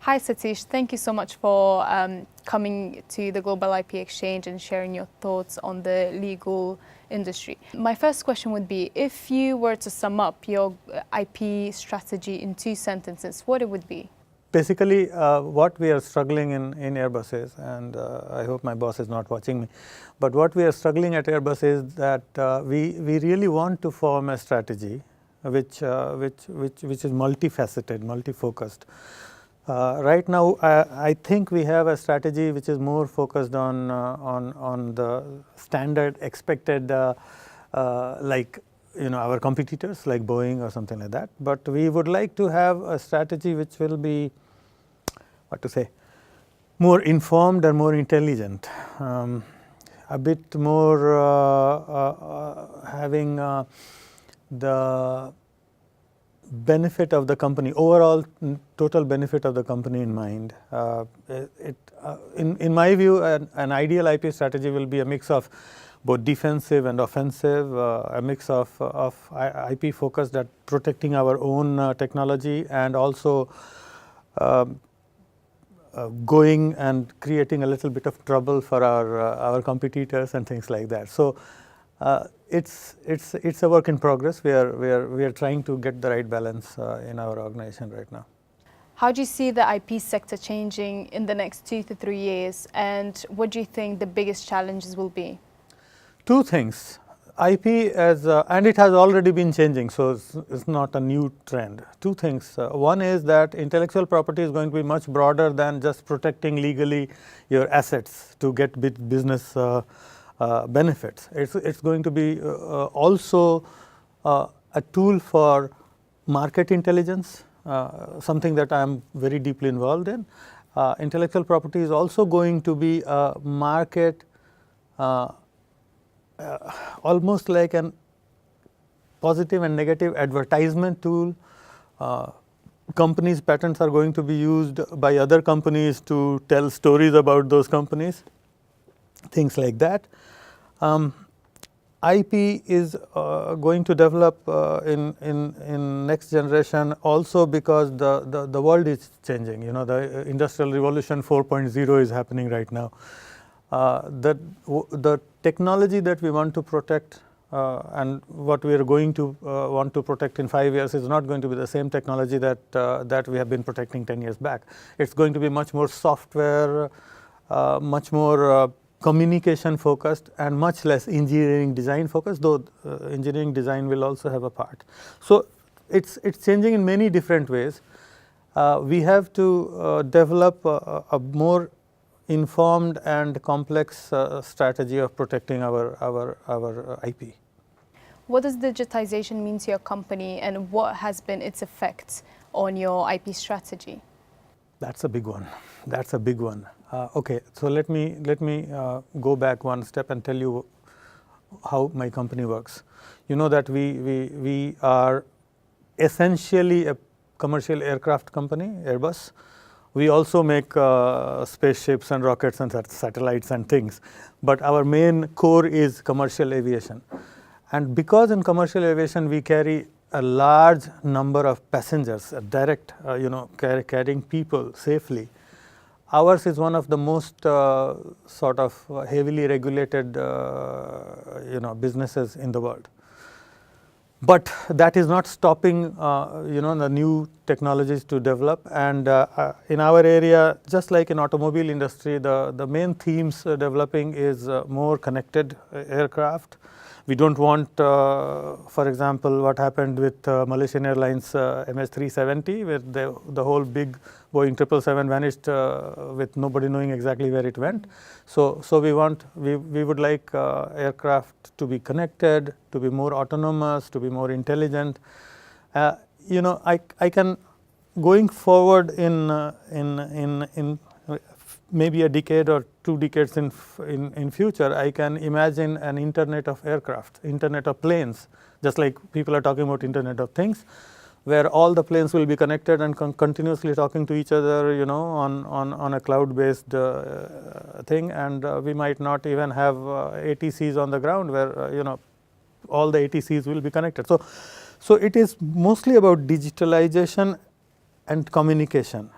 Hi Satish, thank you so much for coming to the Global IP Exchange and sharing your thoughts on the legal industry. My first question would be, if you were to sum up your IP strategy in 2 sentences, what it would be? Basically, what we are struggling in Airbus is, and I hope my boss is not watching me, but what we are struggling at Airbus is that we really want to form a strategy which is multifaceted, multi-focused. Right now, I think we have a strategy which is more focused on the standard expected, like our competitors like Boeing or something like that. But we would like to have a strategy which will be, more informed and more intelligent, a bit more having the benefit of the company, overall total benefit of the company in mind. In my view, an ideal IP strategy will be a mix of both defensive and offensive, a mix of IP focused at protecting our own technology and also going and creating a little bit of trouble for our competitors and things like that. So it's a work in progress. We are trying to get the right balance in our organization right now. How do you see the IP sector changing in the next 2 to 3 years, and what do you think the biggest challenges will be? 2 things. IP and it has already been changing, so it's not a new trend. 2 things. One is that intellectual property is going to be much broader than just protecting legally your assets to get business benefits. It's going to be also a tool for market intelligence, something that I am very deeply involved in. Intellectual property is also going to be a market, almost like an positive and negative advertisement tool. Companies' patents are going to be used by other companies to tell stories about those companies, things like that. IP is going to develop in next generation also because the world is changing. The Industrial Revolution 4.0 is happening right now. The technology that we want to protect and what we are going to want to protect in 5 years is not going to be the same technology that we have been protecting 10 years back. It's going to be much more software, much more communication focused, and much less engineering design focused, though engineering design will also have a part. So it's changing in many different ways. We have to develop a more informed and complex strategy of protecting our IP. What does digitization mean to your company, and what has been its effects on your IP strategy? That's a big one. That's a big one. Okay, so let me go back one step and tell you how my company works. You know that we are essentially a commercial aircraft company, Airbus. We also make spaceships and rockets and satellites and things, but our main core is commercial aviation. And because in commercial aviation we carry a large number of passengers, direct, carrying people safely, ours is one of the most sort of heavily regulated, businesses in the world. But that is not stopping, the new technologies to develop. And in our area, just like in automobile industry, the main themes developing is more connected aircraft. We don't want, for example, what happened with Malaysian Airlines MH370, where the whole big Boeing 777 vanished with nobody knowing exactly where it went. So we would like aircraft to be connected, to be more autonomous, to be more intelligent. I can, going forward in maybe a decade or 2 decades in future, I can imagine an internet of aircraft, internet of planes, just like people are talking about internet of things, where all the planes will be connected and continuously talking to each other, on a cloud-based thing, and we might not even have ATCs on the ground where all the ATCs will be connected. So it is mostly about digitalization and communication.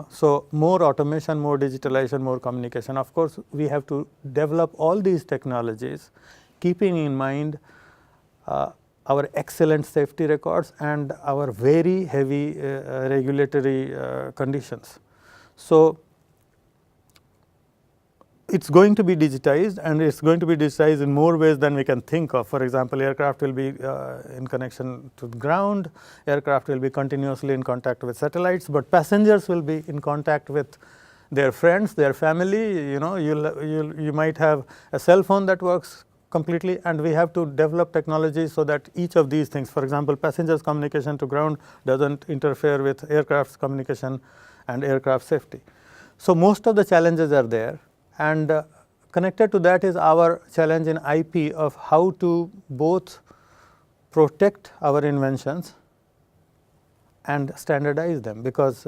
So more automation, more digitalization, more communication. Of course, we have to develop all these technologies, keeping in mind our excellent safety records and our very heavy regulatory conditions. So it's going to be digitized, and it's going to be digitized in more ways than we can think of. For example, aircraft will be in connection to the ground, aircraft will be continuously in contact with satellites, but passengers will be in contact with their friends, their family. You might have a cell phone that works completely, and we have to develop technology so that each of these things, for example, passengers' communication to ground doesn't interfere with aircraft's communication and aircraft safety. So most of the challenges are there. And connected to that is our challenge in IP of how to both protect our inventions and standardize them, because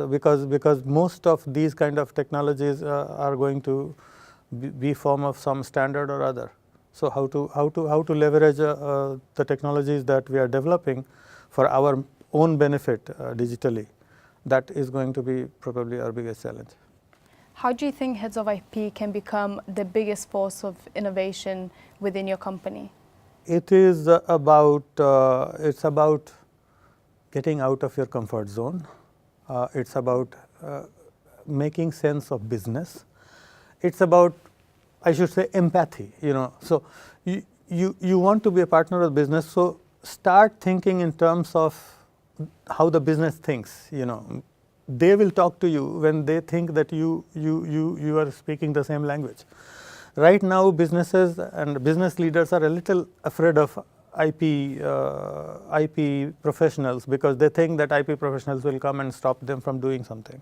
most of these kind of technologies are going to be form of some standard or other. So how to leverage the technologies that we are developing for our own benefit digitally, that is going to be probably our biggest challenge. How do you think heads of IP can become the biggest force of innovation within your company? It is about getting out of your comfort zone. It's about making sense of business. It's about, I should say, empathy. So you want to be a partner of business. So start thinking in terms of how the business thinks. They will talk to you when they think that you are speaking the same language. Right now, businesses and business leaders are a little afraid of IP professionals, because they think that IP professionals will come and stop them from doing something.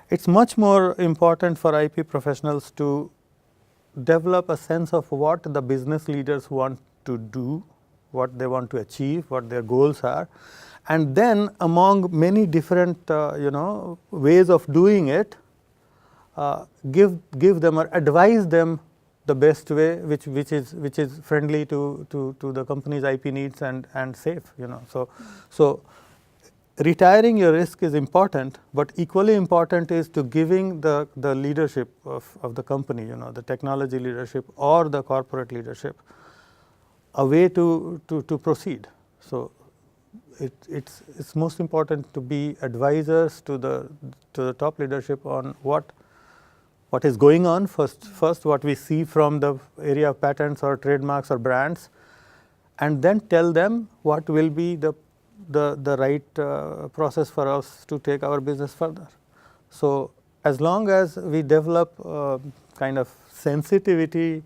It's much more important for IP professionals to develop a sense of what the business leaders want to do, what they want to achieve, what their goals are. And then among many different ways of doing it, give them or advise them the best way, which is friendly to the company's IP needs and safe. So retiring your risk is important, but equally important is to giving the leadership of the company, the technology leadership or the corporate leadership, a way to proceed. So it's most important to be advisors to the top leadership on what is going on first what we see from the area of patents or trademarks or brands, and then tell them what will be the right process for us to take our business further. So as long as we develop kind of sensitivity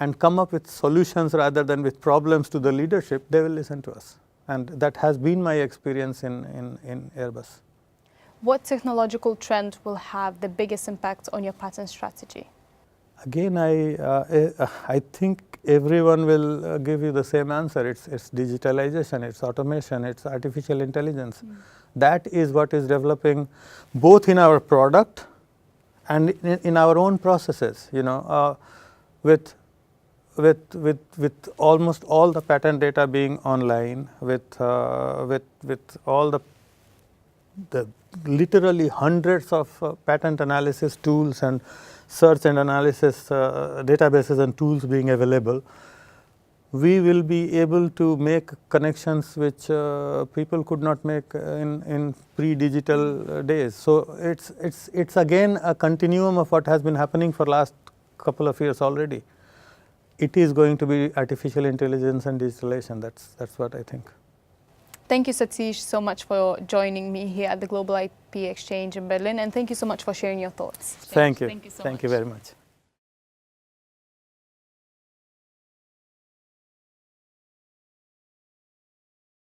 and come up with solutions rather than with problems to the leadership, they will listen to us. And that has been my experience in Airbus. What technological trend will have the biggest impact on your patent strategy? Again, I think everyone will give you the same answer. It's digitalization, it's automation, it's artificial intelligence. That is what is developing both in our product and in our own processes. With almost all the patent data being online, with all the literally hundreds of patent analysis tools and search and analysis databases and tools being available, we will be able to make connections which people could not make in pre-digital days. So it's again a continuum of what has been happening for last couple of years already. It is going to be artificial intelligence and digitalization. That's what I think. Thank you, Satish, so much for joining me here at the Global IP Exchange in Berlin, and thank you so much for sharing your thoughts. Thank you. Thank you so much. Thank you very much.